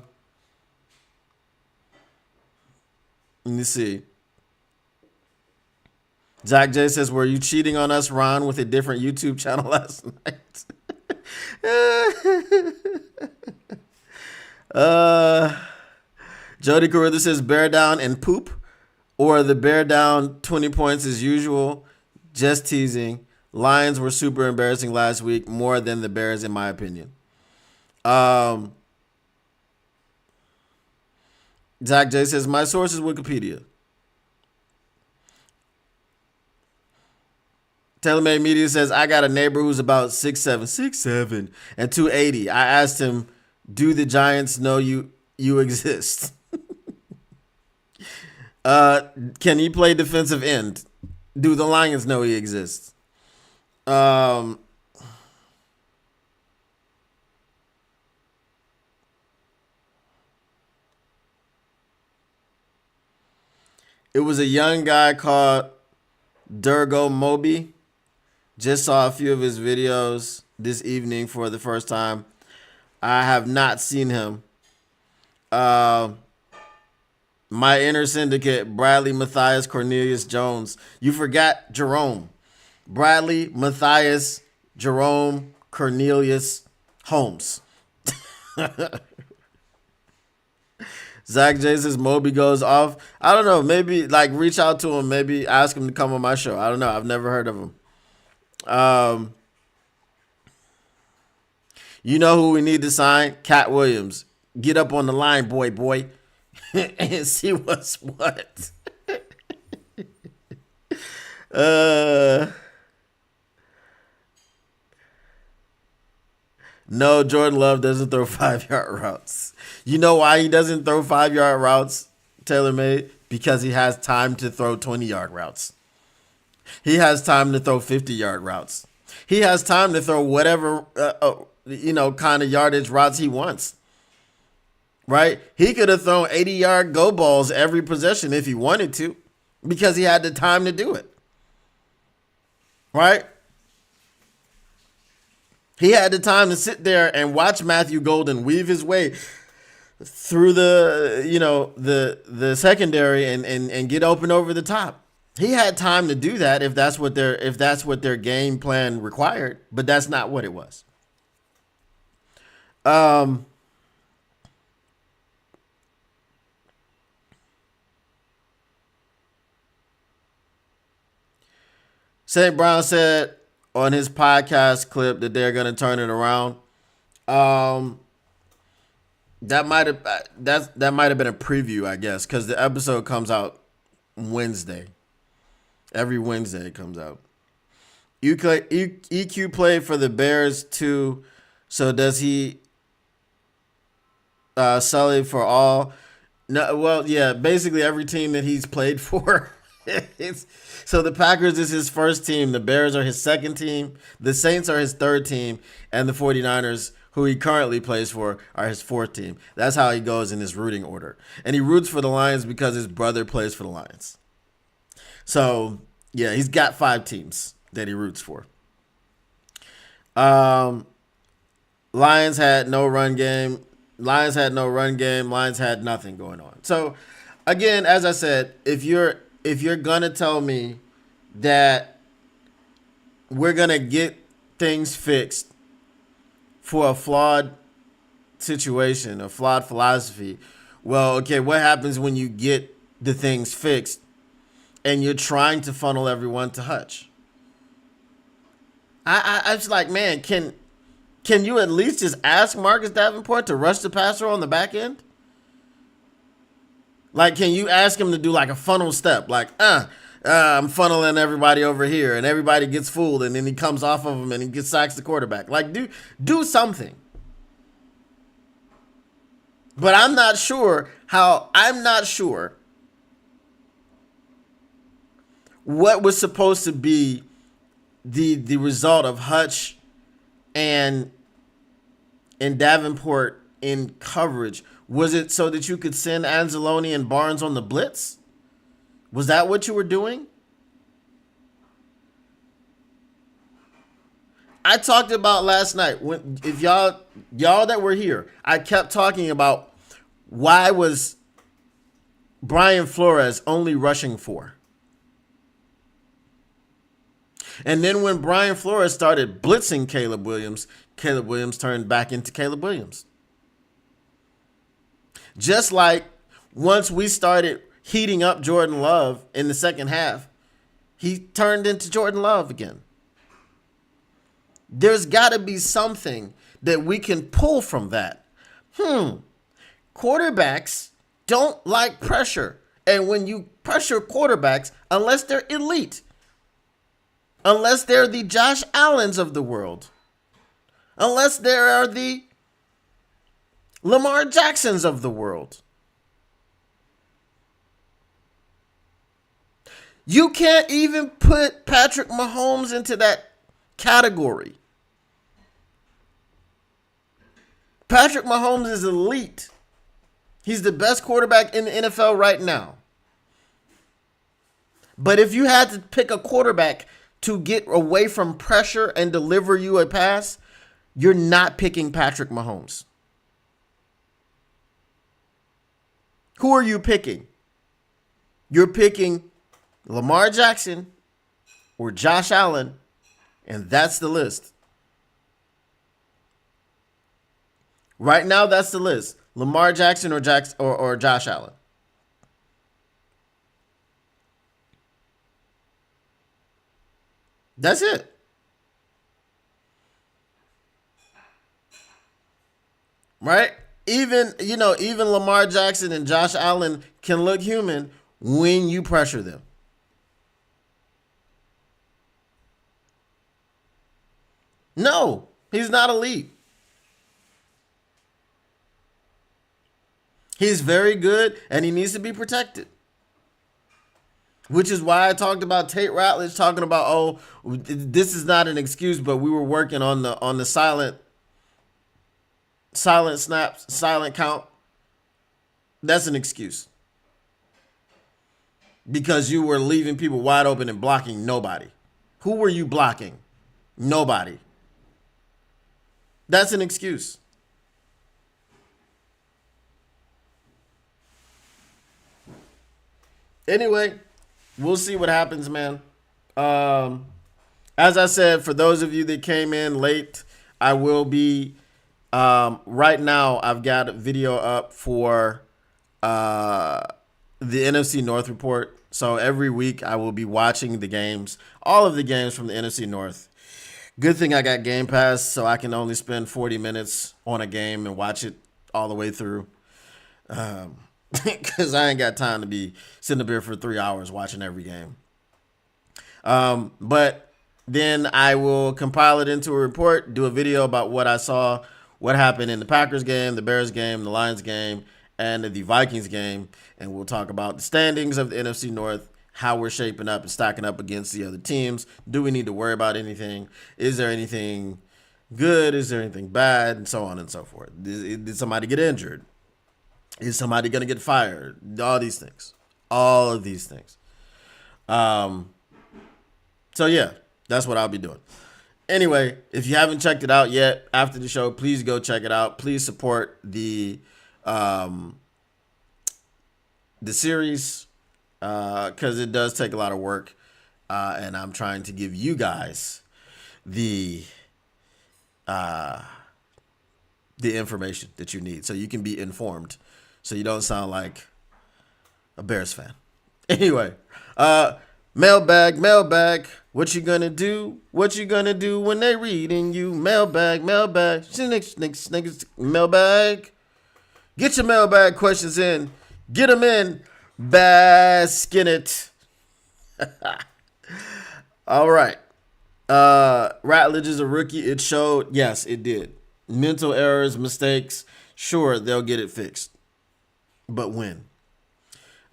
me see. Zach J says, were you cheating on us, Ron, with a different YouTube channel last night? Jody Carruthers says, bear down and poop, or the bear down 20 points as usual. Just teasing. Lions were super embarrassing last week, more than the Bears, in my opinion. Zach J says, my source is Wikipedia. TaylorMade Media says, I got a neighbor who's about 6'7", and 280. I asked him, do the Giants know you exist? Can he play defensive end? Do the Lions know he exists? It was a young guy called Durgo Moby. Just saw a few of his videos this evening for the first time. I have not seen him. My inner syndicate, Bradley Matthias Cornelius Jones. You forgot Jerome. Bradley Matthias Jerome Cornelius Holmes. Zach J says Moby goes off. I don't know. Maybe like reach out to him. Maybe ask him to come on my show. I don't know. I've never heard of him. You know who we need to sign? Cat Williams. Get up on the line, boy, and see what's what. No, Jordan Love doesn't throw 5-yard routes. You know why he doesn't throw 5-yard routes, TaylorMade? Because he has time to throw 20-yard routes. He has time to throw 50-yard routes. He has time to throw whatever, kind of yardage routes he wants. Right? He could have thrown 80-yard go balls every possession if he wanted to because he had the time to do it. Right? He had the time to sit there and watch Matthew Golden weave his way through the secondary and get open over the top. He had time to do that if that's what their game plan required, but that's not what it was. St. Brown said on his podcast clip that they're going to turn it around. That might have been a preview, I guess, because the episode comes out Wednesday. Every Wednesday it comes out. EQ played for the Bears too, so does he sell it for all? No, well, yeah, basically every team that he's played for. it's, so the Packers is his first team, the Bears are his second team, the Saints are his third team, and the 49ers, who he currently plays for, are his fourth team. That's how he goes in his rooting order. And he roots for the Lions because his brother plays for the Lions. So, yeah, he's got 5 teams that he roots for. Um, Lions had no run game. Lions had no run game. Lions had nothing going on. So, again, as I said, if you're gonna tell me that we're gonna get things fixed for a flawed situation, a flawed philosophy, well, okay, what happens when you get the things fixed and you're trying to funnel everyone to Hutch? I was like, man, can you at least just ask Marcus Davenport to rush the passer on the back end? Like, can you ask him to do like a funnel step? Like, I'm funneling everybody over here, and everybody gets fooled, and then he comes off of him and he gets sacks the quarterback. Like, do something. But I'm not sure what was supposed to be the result of Hutch and Davenport in coverage. Was it so that you could send Anzalone and Barnes on the blitz? Was that what you were doing? I talked about last night when if y'all that were here, I kept talking about why was Brian Flores only rushing 4? And then when Brian Flores started blitzing Caleb Williams turned back into Caleb Williams. Just like once we started heating up Jordan Love in the second half, he turned into Jordan Love again. There's got to be something that we can pull from that. Quarterbacks don't like pressure. And when you pressure quarterbacks, unless they're elite, unless they're the Josh Allens of the world, unless they are the Lamar Jacksons of the world, you can't even put Patrick Mahomes into that category. Patrick Mahomes is elite. He's the best quarterback in the NFL right now. But if you had to pick a quarterback to get away from pressure and deliver you a pass, you're not picking Patrick Mahomes. Who are you picking? You're picking Lamar Jackson or Josh Allen, and that's the list. Right now, that's the list. Lamar Jackson or Josh Allen. That's it. Right? Even Lamar Jackson and Josh Allen can look human when you pressure them. No, he's not elite. He's very good, and he needs to be protected. Which is why I talked about Tate Ratledge talking about, oh, this is not an excuse, but we were working on the silent snaps, silent count. That's an excuse. Because you were leaving people wide open and blocking nobody. Who were you blocking? Nobody. That's an excuse. Anyway, we'll see what happens, man. As I said, for those of you that came in late, I will be right now. I've got a video up for the NFC North report. So every week I will be watching the games, all of the games from the NFC North. Good thing I got Game Pass, so I can only spend 40 minutes on a game and watch it all the way through. Because I ain't got time to be sitting up here for 3 hours watching every game. But then I will compile it into a report, do a video about what I saw, what happened in the Packers game, the Bears game, the Lions game, and the Vikings game, and we'll talk about the standings of the NFC North, how we're shaping up and stacking up against the other teams. Do we need to worry about anything? Is there anything good? Is there anything bad? And so on and so forth. Did somebody get injured? Is somebody going to get fired? All these things. All of these things. So yeah, that's what I'll be doing. Anyway, if you haven't checked it out yet after the show, please go check it out. Please support the series because it does take a lot of work, and I'm trying to give you guys the information that you need so you can be informed, so you don't sound like a Bears fan. Anyway, mailbag. What you gonna do? What you gonna do when they reading you? Mailbag. Mailbag. Get your mailbag questions in. Get them in. Bask in it. All right. Ratledge is a rookie. It showed. Yes, it did. Mental errors, mistakes. Sure, they'll get it fixed. But when?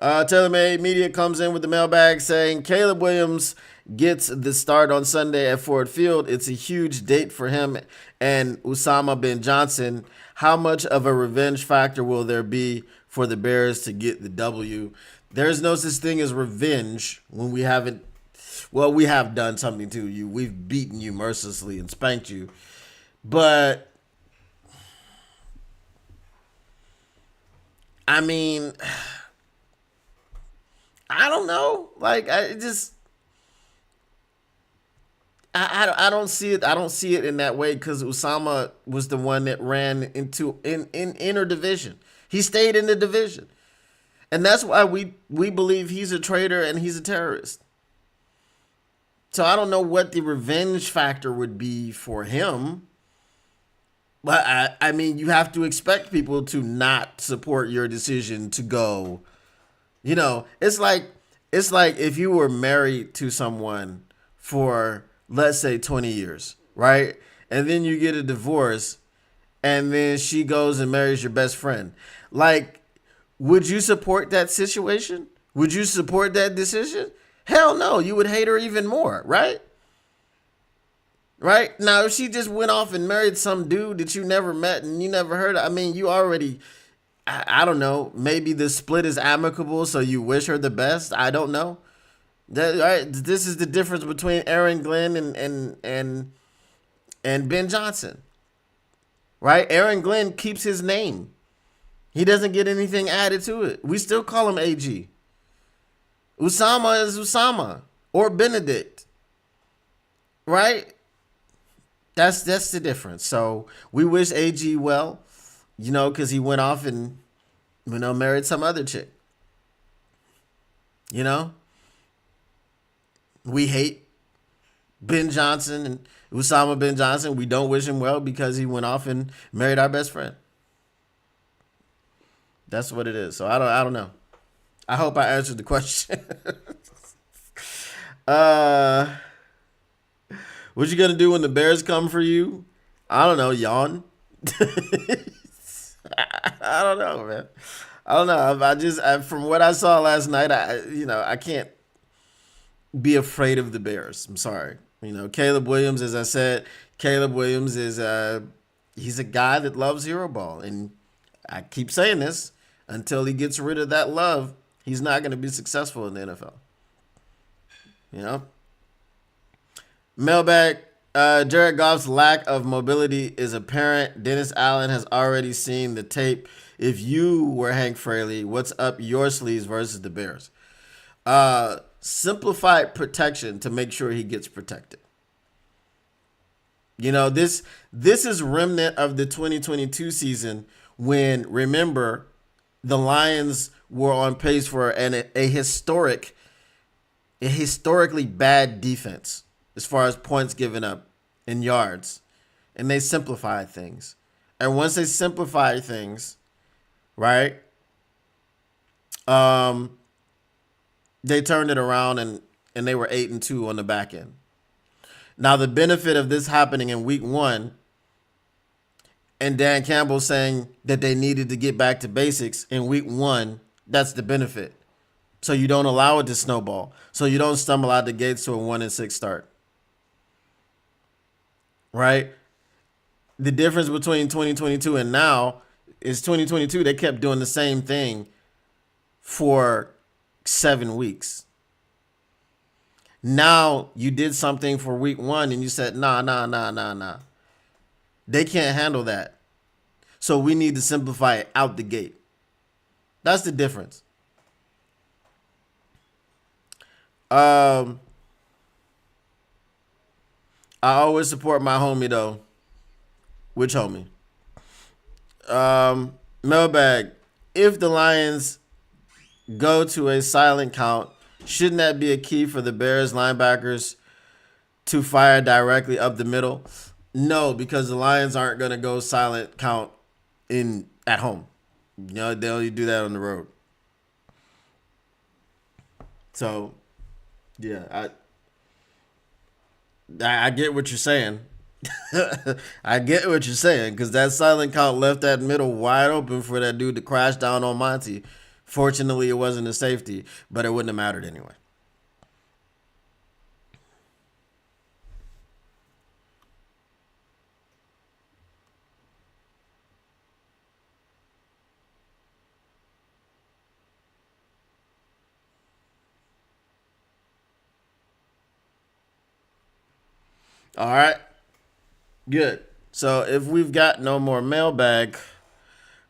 TaylorMade Media comes in with the mailbag saying Caleb Williams gets the start on Sunday at Ford Field. It's a huge date for him and Usama Ben Johnson. How much of a revenge factor will there be for the Bears to get the W? There's no such thing as revenge when we haven't. Well, we have done something to you. We've beaten you mercilessly and spanked you. But, I mean, I don't know. Like, I don't see it. I don't see it in that way because Usama was the one that ran into in inner division. He stayed in the division, and that's why we believe he's a traitor and he's a terrorist. So I don't know what the revenge factor would be for him. But I mean, you have to expect people to not support your decision to go. You know, it's like if you were married to someone for, let's say, 20 years, right? And then you get a divorce and then she goes and marries your best friend. Like, would you support that situation? Would you support that decision? Hell no, you would hate her even more, right? Right? Now, if she just went off and married some dude that you never met and you never heard of, I mean, you already, I don't know, maybe the split is amicable, so you wish her the best. I don't know. Right? This is the difference between Aaron Glenn and Ben Johnson. Right? Aaron Glenn keeps his name. He doesn't get anything added to it. We still call him AG. Usama is Usama or Benedict. Right? That's the difference. So we wish AG well, you know, because he went off and, you know, married some other chick. You know? We hate Ben Johnson and Usama Ben Johnson. We don't wish him well because he went off and married our best friend. That's what it is. So I don't know. I hope I answered the question. What you gonna do when the Bears come for you? I don't know. Yawn. I don't know, man. I don't know. From what I saw last night, I can't be afraid of the Bears. I'm sorry. You know, Caleb Williams, as I said, Caleb Williams is he's a guy that loves hero ball, and I keep saying this until he gets rid of that love, he's not going to be successful in the NFL. You know? Mailbag, Jared Goff's lack of mobility is apparent. Dennis Allen has already seen the tape. If you were Hank Fraley, what's up your sleeves versus the Bears? Simplified protection to make sure he gets protected. You know, this is remnant of the 2022 season when, remember, the Lions were on pace for a historically bad defense as far as points given up and yards. And they simplified things. And once they simplified things, right, they turned it around and they were 8-2 on the back end. Now, the benefit of this happening in week 1 and Dan Campbell saying that they needed to get back to basics in week one, that's the benefit. So you don't allow it to snowball. So you don't stumble out the gates to a 1-6 start. Right? The difference between 2022 and now is 2022, they kept doing the same thing for 7 weeks. Now you did something for week one and you said, nah. They can't handle that. So we need to simplify it out the gate. That's the difference. I always support my homie though. Which homie? Mailbag. If the Lions go to a silent count, shouldn't that be a key for the Bears linebackers to fire directly up the middle? No, because the Lions aren't going to go silent count at home. You know, they only do that on the road. So, yeah, I get what you're saying. I get what you're saying because that silent count left that middle wide open for that dude to crash down on Monty. Fortunately, it wasn't a safety, but it wouldn't have mattered anyway. All right. Good. So if we've got no more mailbag,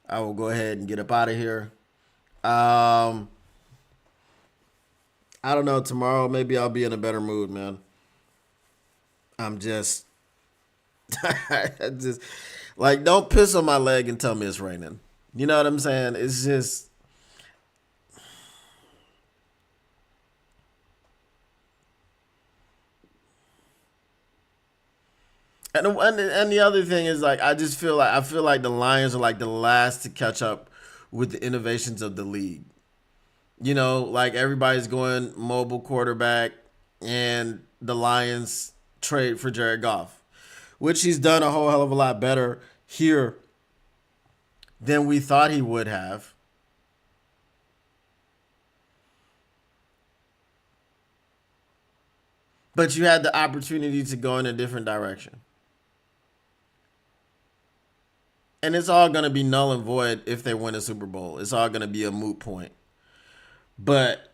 I will go ahead and get up out of here. I don't know. Tomorrow, maybe I'll be in a better mood, man. I'm just, I just like, don't piss on my leg and tell me it's raining. You know what I'm saying? It's just, and the other thing is like, I feel like the Lions are like the last to catch up with the innovations of the league. You know, like everybody's going mobile quarterback, and the Lions trade for Jared Goff, which he's done a whole hell of a lot better here than we thought he would have. But you had the opportunity to go in a different direction. And it's all going to be null and void if they win a Super Bowl. It's all going to be a moot point. But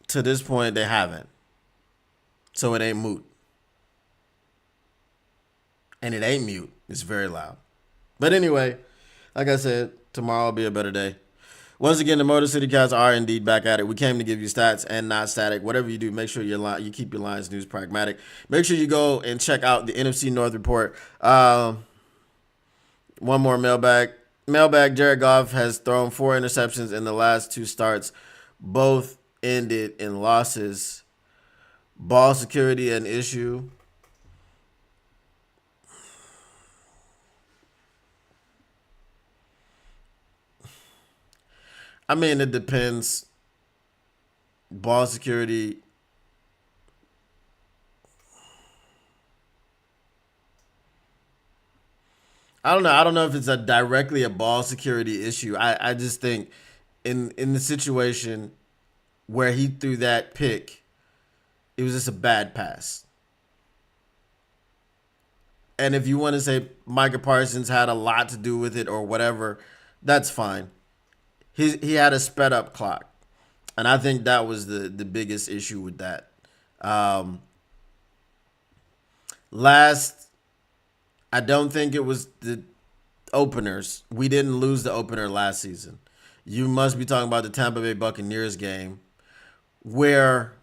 to this point, they haven't. So it ain't moot. And it ain't mute. It's very loud. But anyway, like I said, tomorrow will be a better day. Once again, the Motor City Cats are indeed back at it. We came to give you stats and not static. Whatever you do, make sure you keep your Lions news pragmatic. Make sure you go and check out the NFC North report. One more mailbag. Jared Goff has thrown 4 interceptions in the last 2 starts. Both ended in losses. Ball security an issue. I mean, it depends. Ball security. I don't know. I don't know if it's directly a ball security issue. I just think in the situation where he threw that pick, it was just a bad pass. And if you want to say Micah Parsons had a lot to do with it or whatever, that's fine. He had a sped up clock. And I think that was the biggest issue with that. Um, last, I don't think it was the openers. We didn't lose the opener last season. You must be talking about the Tampa Bay Buccaneers game where,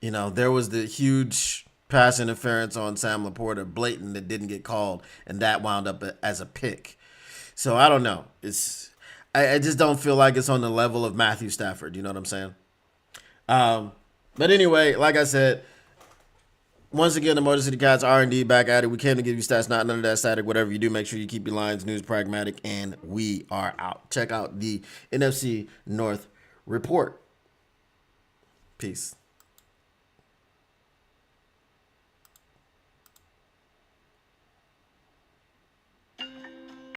there was the huge pass interference on Sam Laporta, blatant, that didn't get called, and that wound up as a pick. So I don't know. I just don't feel like it's on the level of Matthew Stafford. You know what I'm saying? But anyway, like I said, once again, the Motor City Cats are indeed back at it. We came to give you stats, not none of that static. Whatever you do, make sure you keep your Lions news pragmatic, and we are out. Check out the NFC North report. Peace.